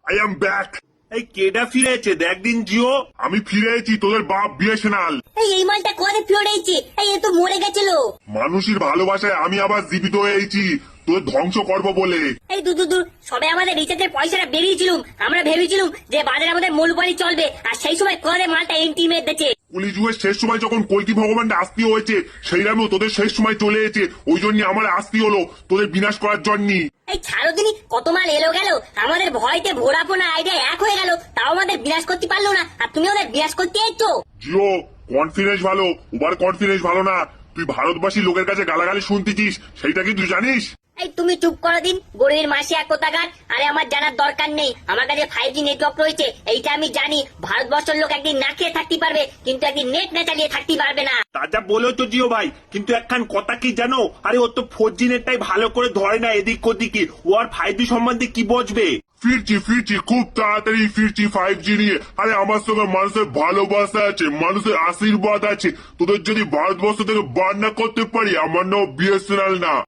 I am back. এই কেডা ফিরেছে দেখ দিন জিও। আমি ফিরে এসেছি, তোদের বাপ বিএসএনএল। এই মালটা কবে ফিরে এসেছে? এ তো মরে গেছিল। মানুষের ভালোবাসায় আমি আবার জীবিত হয়েছি তোদের ধ্বংস করবো বলে। এই দূর সবে আমাদের রিচার্জের পয়সাটা বেরিয়েছিলাম, আমরা ভেবেছিলাম যে বাজারে আমাদের মূলবাড়ি চলবে, আর সেই সময় করে মালটা এন্ট্রি মেরে দিচ্ছে। পুলিশ যুগের শেষ সময় যখন কলকি ভগবানটা আসতে হয়েছে, সেই রামেও তোদের শেষ সময় চলে এসেছে। ওই জন্য আমার আসতে হলো তোদের বিনাশ করার জন্য। এই ছাড়ো দিনই, কত মাল এলো গেল, আমাদের ভয়তে ভোড়াপোনা আইডিয়া এক হয়ে গেল, তাও আমাদের বিনাশ করতে পারলো না, আর তুমি ওদের বিনাশ করতে এসছো। জিও, কনফিডেন্স ভালো, ওভার কনফিডেন্স ভালো না। তুই ভারতবাসী লোকের কাছে গালাগালি শুনতেছিস, সেইটা কি তুই জানিস? এই তুমি চুপ করো দিন, গরিবের মাসে এক কোথাকার। আরে আমার জানার দরকার নেই, আমার কাছে 5G নেটওয়ার্ক রয়েছে, এইটা আমি জানি। ভারতবর্ষের লোক একদিন না খেয়ে থাকতে পারবে, কিন্তু একদিন নেট না চালিয়ে থাকতে পারবে না। তা যা বলেও তো জিও ভাই, কিন্তু একখান কথা কি জানো, আরে ও তো 4G নেটটাই ভালো করে ধরে না এদিক ওদিকে, ও আর 5G সম্বন্ধে কি বুঝবে। ফিরছি খুব তাড়াতাড়ি ফিরছি 5G নিয়ে। আরে আমার সঙ্গে মানুষের ভালোবাসা আছে, মানুষের আশীর্বাদ আছে। তোদের যদি ভারতবর্ষ থেকে বার না করতে পারি, আমার নাম বিএসএনএল না।